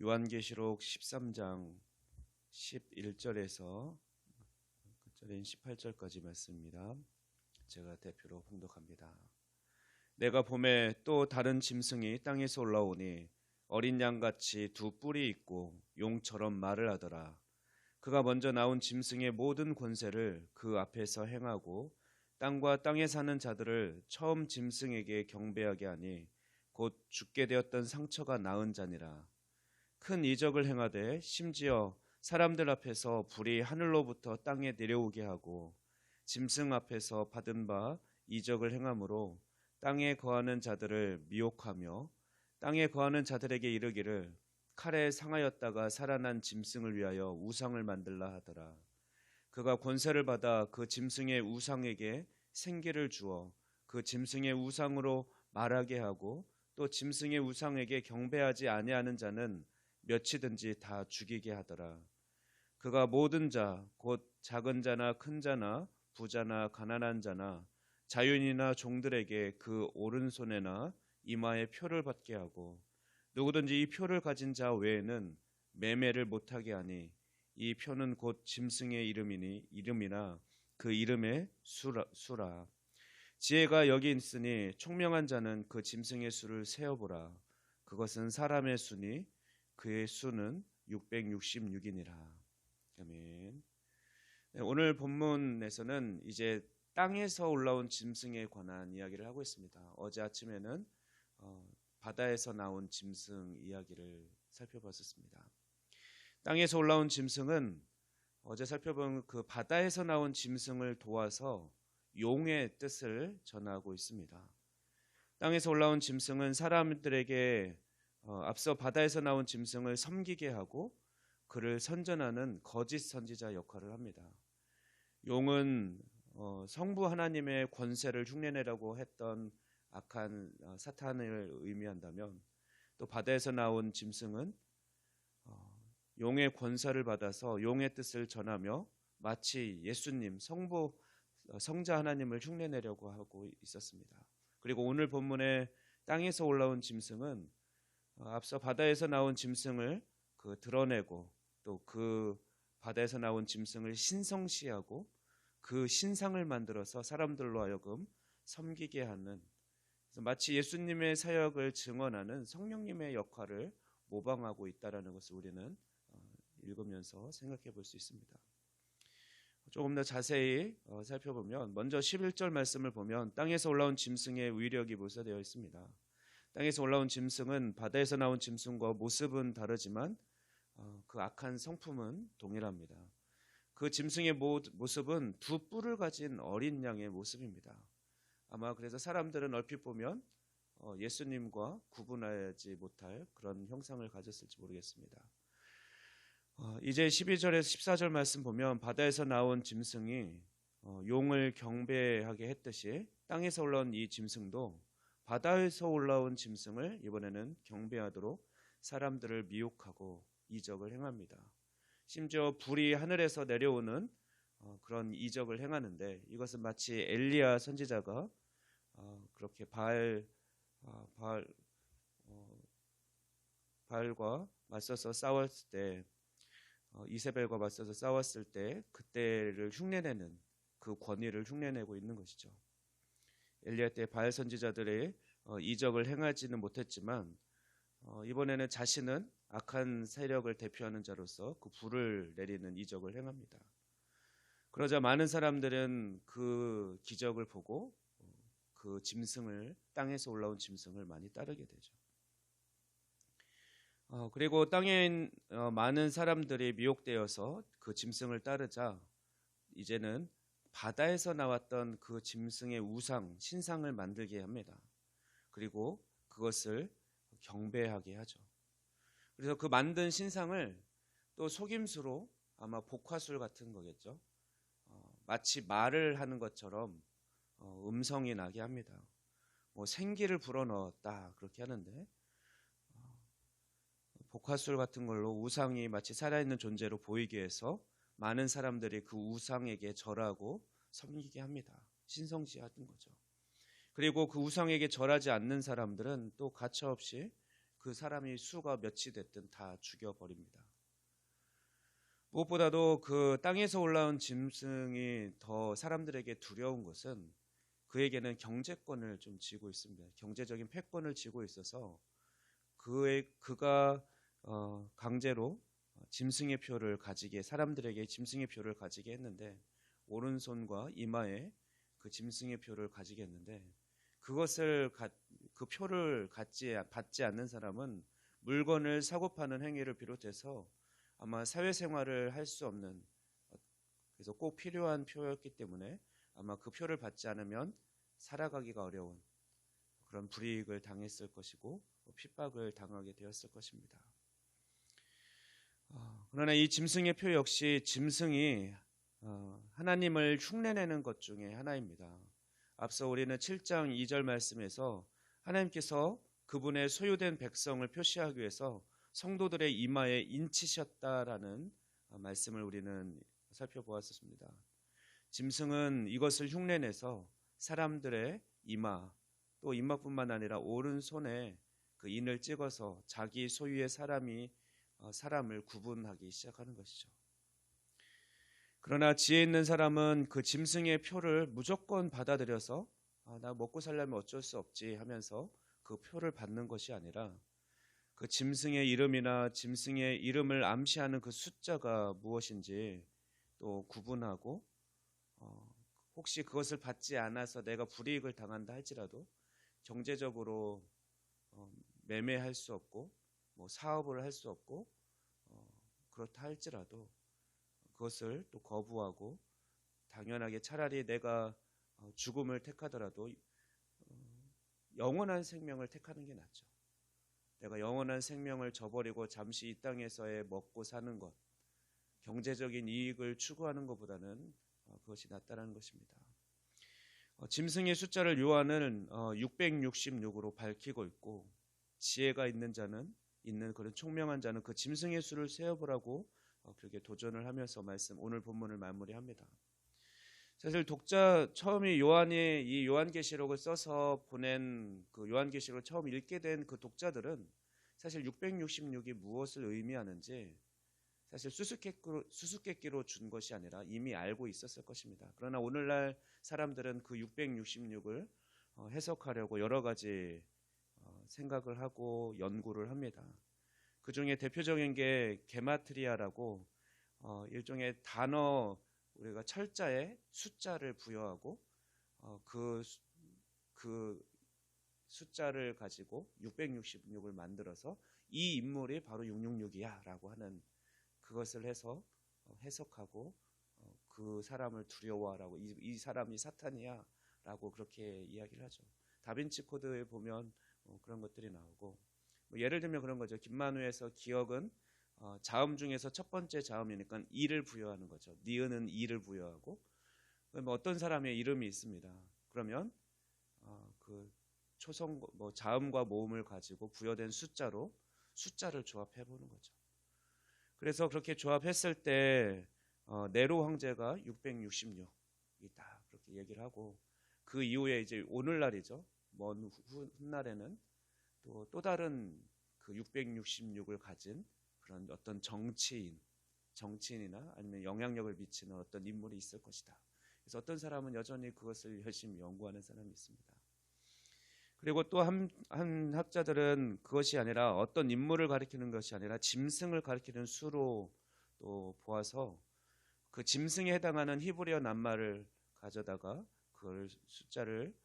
요한계시록 13장 11절에서 끝절인 18절까지 말씀입니다. 제가 대표로 봉독합니다. 내가 봄에 또 다른 짐승이 땅에서 올라오니 어린 양같이 두 뿔이 있고 용처럼 말을 하더라. 그가 먼저 나온 짐승의 모든 권세를 그 앞에서 행하고 땅과 땅에 사는 자들을 처음 짐승에게 경배하게 하니 곧 죽게 되었던 상처가 나은 자니라. 큰 이적을 행하되 심지어 사람들 앞에서 불이 하늘로부터 땅에 내려오게 하고 짐승 앞에서 받은 바 이적을 행함으로 땅에 거하는 자들을 미혹하며 땅에 거하는 자들에게 이르기를 칼에 상하였다가 살아난 짐승을 위하여 우상을 만들라 하더라. 그가 권세를 받아 그 짐승의 우상에게 생기를 주어 그 짐승의 우상으로 말하게 하고 또 짐승의 우상에게 경배하지 아니하는 자는 몇이든지 다 죽이게 하더라. 그가 모든 자, 곧 작은 자나 큰 자나 부자나 가난한 자나 자유인이나 종들에게 그 오른손에나 이마에 표를 받게 하고 누구든지 이 표를 가진 자 외에는 매매를 못하게 하니 이 표는 곧 짐승의 이름이나 그 이름의 수라. 지혜가 여기 있으니 총명한 자는 그 짐승의 수를 세어보라. 그것은 사람의 수니 그의 수는 666이니라. 아멘. 네, 오늘 본문에서는 이제 땅에서 올라온 짐승에 관한 이야기를 하고 있습니다. 어제 아침에는 바다에서 나온 짐승 이야기를 살펴봤었습니다. 땅에서 올라온 짐승은 어제 살펴본 그 바다에서 나온 짐승을 도와서 용의 뜻을 전하고 있습니다. 땅에서 올라온 짐승은 사람들에게 앞서 바다에서 나온 짐승을 섬기게 하고 그를 선전하는 거짓 선지자 역할을 합니다. 용은 성부 하나님의 권세를 흉내내라고 했던 악한 사탄을 의미한다면 또 바다에서 나온 짐승은 용의 권세를 받아서 용의 뜻을 전하며 마치 예수님 성자 하나님을 흉내내려고 하고 있었습니다. 그리고 오늘 본문에 땅에서 올라온 짐승은 앞서 바다에서 나온 짐승을 드러내고 또 그 바다에서 나온 짐승을 신성시하고 그 신상을 만들어서 사람들로 하여금 섬기게 하는, 마치 예수님의 사역을 증언하는 성령님의 역할을 모방하고 있다는 것을 우리는 읽으면서 생각해 볼 수 있습니다. 조금 더 자세히 살펴보면 먼저 11절 말씀을 보면 땅에서 올라온 짐승의 위력이 묘사되어 있습니다. 땅에서 올라온 짐승은 바다에서 나온 짐승과 모습은 다르지만 그 악한 성품은 동일합니다. 그 짐승의 모습은 두 뿔을 가진 어린 양의 모습입니다. 아마 그래서 사람들은 얼핏 보면 예수님과 구분하지 못할 그런 형상을 가졌을지 모르겠습니다. 이제 12절에서 14절 말씀 보면 바다에서 나온 짐승이 용을 경배하게 했듯이 땅에서 올라온 이 짐승도 바다에서 올라온 짐승을 이번에는 경배하도록 사람들을 미혹하고 이적을 행합니다. 심지어 불이 하늘에서 내려오는 그런 이적을 행하는데 이것은 마치 엘리야 선지자가 그렇게 바알과 맞서서 싸웠을 때 이세벨과 맞서서 싸웠을 때 그때를 흉내내는 그 권위를 흉내내고 있는 것이죠. 엘리야 때 바알 선지자들의 이적을 행하지는 못했지만 이번에는 자신은 악한 세력을 대표하는 자로서 그 불을 내리는 이적을 행합니다. 그러자 많은 사람들은 그 기적을 보고 그 짐승을, 땅에서 올라온 짐승을 많이 따르게 되죠. 그리고 땅에 많은 사람들이 미혹되어서 그 짐승을 따르자 이제는 바다에서 나왔던 그 짐승의 우상, 신상을 만들게 합니다. 그리고 그것을 경배하게 하죠. 그래서 그 만든 신상을 또 속임수로 아마 복화술 같은 거겠죠. 마치 말을 하는 것처럼 음성이 나게 합니다. 뭐 생기를 불어넣었다 그렇게 하는데 복화술 같은 걸로 우상이 마치 살아있는 존재로 보이게 해서 많은 사람들이 그 우상에게 절하고 섬기게 합니다. 신성시하는 거죠. 그리고 그 우상에게 절하지 않는 사람들은 또 가차없이 그 사람이 수가 몇이 됐든 다 죽여버립니다. 무엇보다도 그 땅에서 올라온 짐승이 더 사람들에게 두려운 것은 그에게는 경제권을 좀 쥐고 있습니다. 경제적인 패권을 쥐고 있어서 그가 강제로 짐승의 표를 가지게, 사람들에게 짐승의 표를 가지게 했는데, 오른손과 이마에 그 짐승의 표를 가지게 했는데, 그 표를 받지 않는 사람은 물건을 사고 파는 행위를 비롯해서 아마 사회생활을 할 수 없는, 그래서 꼭 필요한 표였기 때문에 아마 그 표를 받지 않으면 살아가기가 어려운 그런 불이익을 당했을 것이고 핍박을 당하게 되었을 것입니다. 그러나 이 짐승의 표 역시 짐승이 하나님을 흉내내는 것 중에 하나입니다. 앞서 우리는 7장 2절 말씀에서 하나님께서 그분의 소유된 백성을 표시하기 위해서 성도들의 이마에 인치셨다라는 말씀을 우리는 살펴보았습니다. 짐승은 이것을 흉내내서 사람들의 이마, 또 이마뿐만 아니라 오른손에 그 인을 찍어서 자기 소유의 사람을 구분하기 시작하는 것이죠. 그러나 지혜 있는 사람은 그 짐승의 표를 무조건 받아들여서 나 먹고 살려면 어쩔 수 없지 하면서 그 표를 받는 것이 아니라 그 짐승의 이름이나 짐승의 이름을 암시하는 그 숫자가 무엇인지 또 구분하고 혹시 그것을 받지 않아서 내가 불이익을 당한다 할지라도 경제적으로 매매할 수 없고 사업을 할 수 없고 그렇다 할지라도 그것을 또 거부하고 당연하게 차라리 내가 죽음을 택하더라도 영원한 생명을 택하는 게 낫죠. 내가 영원한 생명을 저버리고 잠시 이 땅에서의 먹고 사는 것, 경제적인 이익을 추구하는 것보다는 그것이 낫다는 것입니다. 짐승의 숫자를 요한은 666으로 밝히고 있고, 지혜가 있는 그런 총명한 자는 그 짐승의 수를 세어보라고 그렇게 도전을 하면서 오늘 본문을 마무리합니다. 사실 처음에 요한이 이 요한계시록을 써서 보낸 그 요한계시록을 처음 읽게 된 그 독자들은 사실 666이 무엇을 의미하는지 사실 수수께끼로 준 것이 아니라 이미 알고 있었을 것입니다. 그러나 오늘날 사람들은 그 666을 해석하려고 여러 가지 생각을 하고 연구를 합니다. 그 중에 대표적인 게 게마트리아라고 일종의 단어, 우리가 철자에 숫자를 부여하고 그 숫자를 가지고 666을 만들어서 이 인물이 바로 666이야 라고 하는, 그것을 해서 해석하고 그 사람을 두려워하라고, 이 사람이 사탄이야 라고 그렇게 이야기를 하죠. 다빈치 코드에 보면 그런 것들이 나오고, 예를 들면 그런 거죠. 김만우에서 기억은 자음 중에서 첫 번째 자음이니까 이를 부여하는 거죠. 니은은 이를 부여하고, 어떤 사람의 이름이 있습니다. 그러면 그 초성 자음과 모음을 가지고 부여된 숫자를 조합해 보는 거죠. 그래서 그렇게 조합했을 때 네로 황제가 666이다 그렇게 얘기를 하고, 그 이후에 이제 오늘날이죠. 먼 훗날에는 또 다른 그 666을 가진 그런 어떤 정치인이나 아니면 영향력을 미치는 어떤 인물이 있을 것이다. 그래서 어떤 사람은 여전히 그것을 열심히 연구하는 사람이 있습니다. 그리고 또 한 학자들은 그것이 아니라 어떤 인물을 가리키는 것이 아니라 짐승을 가리키는 수로 또 보아서 그 짐승에 해당하는 히브리어 낱말을 가져다가 그걸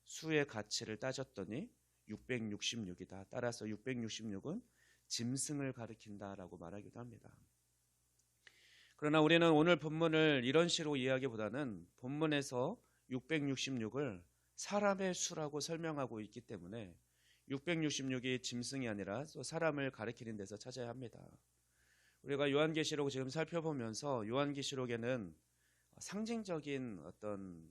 수의 가치를 따졌더니 666이다. 따라서 666은 짐승을 가리킨다라고 말하기도 합니다. 그러나 우리는 오늘 본문을 이런 식으로 이해하기보다는 본문에서 666을 사람의 수라고 설명하고 있기 때문에 666이 짐승이 아니라 또 사람을 가리키는 데서 찾아야 합니다. 우리가 요한계시록을 지금 살펴보면서 요한계시록에는 상징적인 어떤,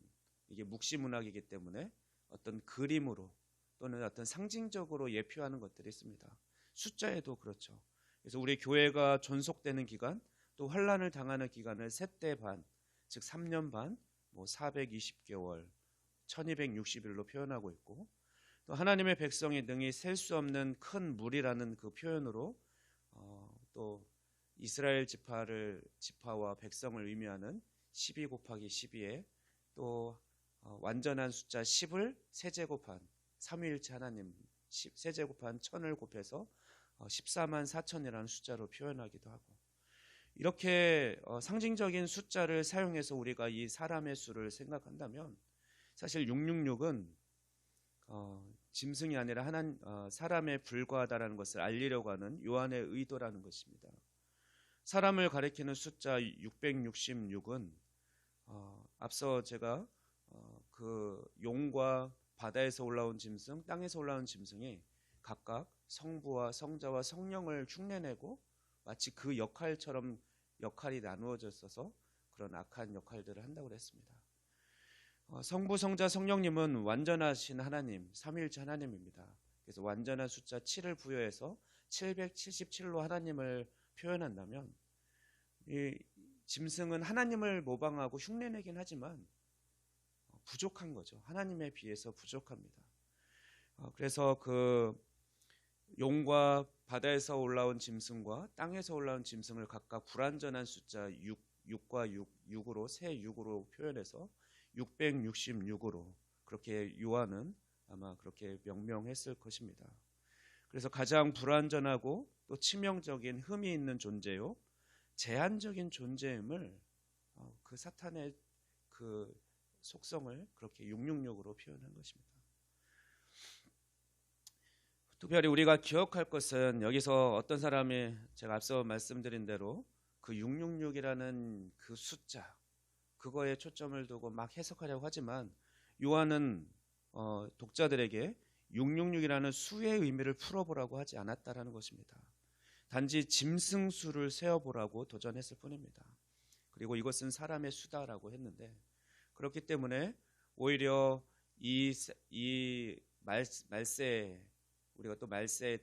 이게 묵시문학이기 때문에 어떤 그림으로 또는 어떤 상징적으로 예표하는 것들이 있습니다. 숫자에도 그렇죠. 그래서 우리 교회가 존속되는 기간, 또 환난을 당하는 기간을 세대 반, 즉 3년 반, 420개월, 1260일로 표현하고 있고, 또 하나님의 백성이 능히 셀 수 없는 큰 물이라는 그 표현으로 또 이스라엘 지파와 백성을 의미하는 12 곱하기 12에 또 완전한 숫자 10을 세제곱한 삼위일체 하나님 세제곱한 1000을 곱해서 14만 4천이라는 숫자로 표현하기도 하고, 이렇게 상징적인 숫자를 사용해서 우리가 이 사람의 수를 생각한다면 사실 666은 짐승이 아니라 사람에 불과하다라는 것을 알리려고 하는 요한의 의도라는 것입니다. 사람을 가리키는 숫자 666은 앞서 제가 그 용과 바다에서 올라온 짐승, 땅에서 올라온 짐승이 각각 성부와 성자와 성령을 흉내내고 마치 그 역할처럼 역할이 나누어져 있어서 그런 악한 역할들을 한다고 그랬습니다. 성부, 성자, 성령님은 완전하신 하나님, 삼위일체 하나님입니다. 그래서 완전한 숫자 7을 부여해서 777로 하나님을 표현한다면, 이 짐승은 하나님을 모방하고 흉내내긴 하지만 부족한 거죠. 하나님에 비해서 부족합니다. 그래서 그 용과 바다에서 올라온 짐승과 땅에서 올라온 짐승을 각각 불완전한 숫자 6과 6으로 세 6으로 표현해서 666으로 그렇게 요한은 아마 그렇게 명명했을 것입니다. 그래서 가장 불완전하고 또 치명적인 흠이 있는 존재요, 제한적인 존재임을 그 사탄의 그 속성을 그렇게 666으로 표현한 것입니다. 특별히 우리가 기억할 것은 여기서 어떤 사람이 제가 앞서 말씀드린 대로 그 666이라는 그 숫자, 그거에 초점을 두고 막 해석하려고 하지만 요한은 독자들에게 666이라는 수의 의미를 풀어보라고 하지 않았다라는 것입니다. 단지 짐승 수를 세어보라고 도전했을 뿐입니다. 그리고 이것은 사람의 수다라고 했는데, 그렇기 때문에 오히려 이 말세, 우리가 또 말세에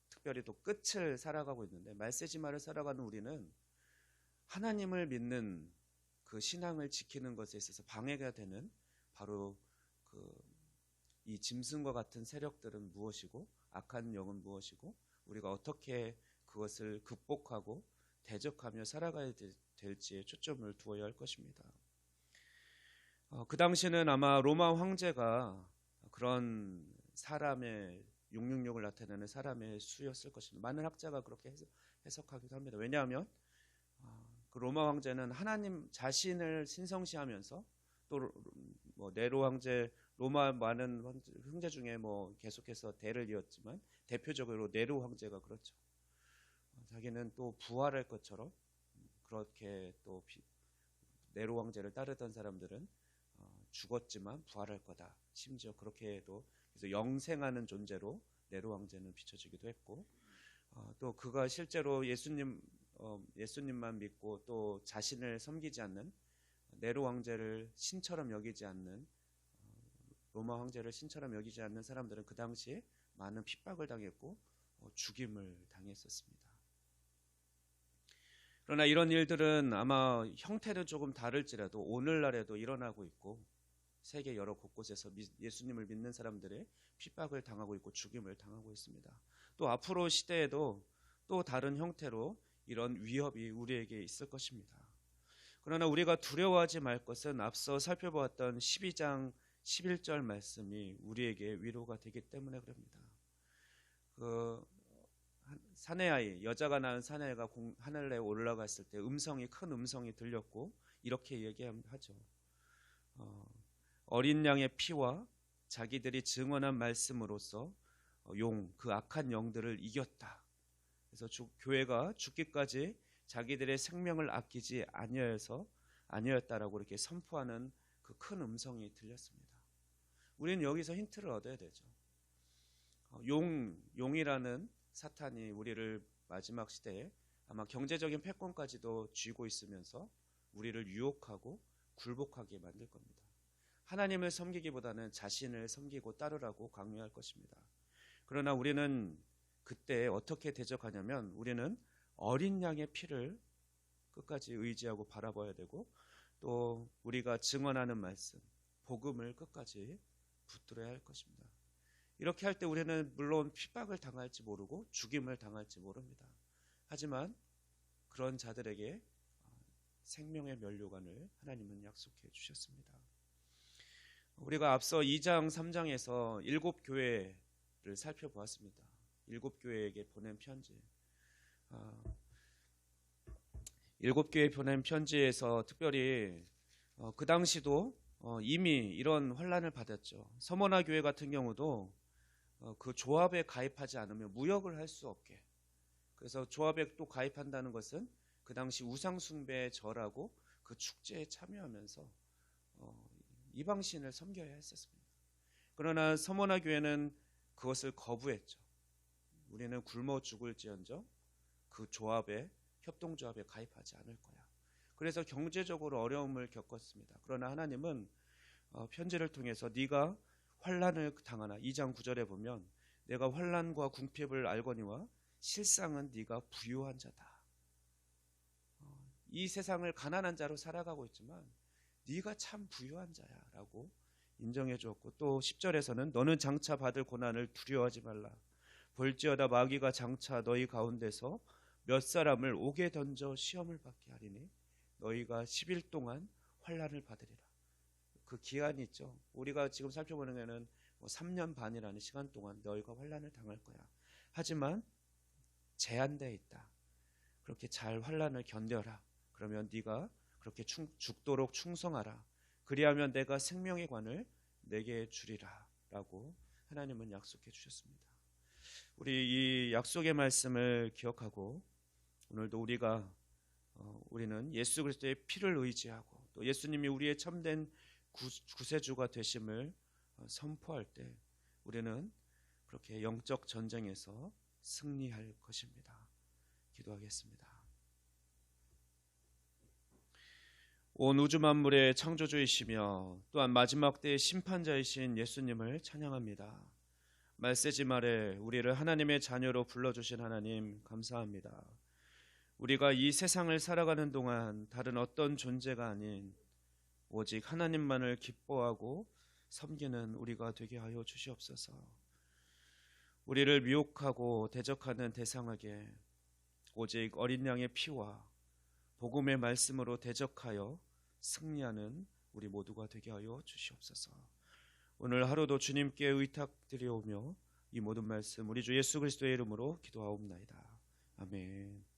특별히 또 끝을 살아가고 있는데, 말세지마를 살아가는 우리는 하나님을 믿는 그 신앙을 지키는 것에 있어서 방해가 되는 바로 이 짐승과 같은 세력들은 무엇이고 악한 영은 무엇이고 우리가 어떻게 그것을 극복하고 대적하며 살아가야 될지에 초점을 두어야 할 것입니다. 그 당시는 아마 로마 황제가 그런 사람의 666을 나타내는 사람의 수였을 것입니다. 많은 학자가 그렇게 해석하기도 합니다. 왜냐하면 그 로마 황제는 하나님 자신을 신성시하면서 또 뭐 네로 황제, 로마 많은 황제 중에 뭐 계속해서 대를 이었지만 대표적으로 네로 황제가 그렇죠. 자기는 또 부활할 것처럼 그렇게 또 네로 황제를 따르던 사람들은 죽었지만 부활할 거다. 심지어 그렇게도 그래서 영생하는 존재로 네로 황제는 비춰지기도 했고, 또 그가 실제로 예수님만 믿고 또 자신을 섬기지 않는 네로 황제를 신처럼 여기지 않는 로마 황제를 신처럼 여기지 않는 사람들은 그 당시에 많은 핍박을 당했고 죽임을 당했었습니다. 그러나 이런 일들은 아마 형태는 조금 다를지라도 오늘날에도 일어나고 있고 세계 여러 곳곳에서 예수님을 믿는 사람들의 핍박을 당하고 있고 죽임을 당하고 있습니다. 또 앞으로 시대에도 또 다른 형태로 이런 위협이 우리에게 있을 것입니다. 그러나 우리가 두려워하지 말 것은 앞서 살펴보았던 12장 11절 말씀이 우리에게 위로가 되기 때문에 그럽니다. 그 사내아이, 여자가 낳은 사내아이가 하늘에 올라갔을 때 큰 음성이 들렸고 이렇게 얘기하죠. 어린 양의 피와 자기들이 증언한 말씀으로써 그 악한 영들을 이겼다. 그래서 교회가 죽기까지 자기들의 생명을 아끼지 아니었다라고 이렇게 선포하는 그 큰 음성이 들렸습니다. 우리는 여기서 힌트를 얻어야 되죠. 용이라는 사탄이 우리를 마지막 시대에 아마 경제적인 패권까지도 쥐고 있으면서 우리를 유혹하고 굴복하게 만들 겁니다. 하나님을 섬기기보다는 자신을 섬기고 따르라고 강요할 것입니다. 그러나 우리는 그때 어떻게 대적하냐면 우리는 어린 양의 피를 끝까지 의지하고 바라봐야 되고 또 우리가 증언하는 말씀, 복음을 끝까지 붙들어야 할 것입니다. 이렇게 할 때 우리는 물론 핍박을 당할지 모르고 죽임을 당할지 모릅니다. 하지만 그런 자들에게 생명의 면류관을 하나님은 약속해 주셨습니다. 우리가 앞서 2장 3장에서 7교회를 살펴보았습니다. 7교회에게 보낸 편지. 7교회에 보낸 편지에서 특별히 그 당시도 이미 이런 환난을 받았죠. 서머나 교회 같은 경우도 그 조합에 가입하지 않으면 무역을 할 수 없게. 그래서 조합에 또 가입한다는 것은 그 당시 우상숭배에 절하고 그 축제에 참여하면서 이방신을 섬겨야 했었습니다. 그러나 서머나 교회는 그것을 거부했죠. 우리는 굶어 죽을지언정 그 조합에, 협동조합에 가입하지 않을 거야. 그래서 경제적으로 어려움을 겪었습니다. 그러나 하나님은 편지를 통해서 네가 환난을 당하나 2장 9절에 보면 내가 환난과 궁핍을 알거니와 실상은 네가 부유한 자다. 이 세상을 가난한 자로 살아가고 있지만 네가 참 부유한 자야 라고 인정해 주었고, 또 10절에서는 너는 장차 받을 고난을 두려워하지 말라. 볼지어다 마귀가 장차 너희 가운데서 몇 사람을 옥에 던져 시험을 받게 하리니 너희가 10일 동안 환난을 받으리라. 그 기한이 있죠. 우리가 지금 살펴보는 게는 3년 반이라는 시간 동안 너희가 환난을 당할 거야. 하지만 제한되어 있다. 그렇게 잘 환난을 견뎌라. 그러면 네가 그렇게 죽도록 충성하라. 그리하면 내가 생명의 관을 내게 주리라 라고 하나님은 약속해 주셨습니다. 우리 이 약속의 말씀을 기억하고 오늘도 우리는 예수 그리스도의 피를 의지하고 또 예수님이 우리의 참된 구세주가 되심을 선포할 때 우리는 그렇게 영적 전쟁에서 승리할 것입니다. 기도하겠습니다. 온 우주 만물의 창조주이시며 또한 마지막 때의 심판자이신 예수님을 찬양합니다. 말세지 말에 우리를 하나님의 자녀로 불러주신 하나님 감사합니다. 우리가 이 세상을 살아가는 동안 다른 어떤 존재가 아닌 오직 하나님만을 기뻐하고 섬기는 우리가 되게 하여 주시옵소서. 우리를 미혹하고 대적하는 대상에게 오직 어린 양의 피와 복음의 말씀으로 대적하여 승리하는 우리 모두가 되게 하여 주시옵소서. 오늘 하루도 주님께 의탁드리오며 이 모든 말씀 우리 주 예수 그리스도의 이름으로 기도하옵나이다. 아멘.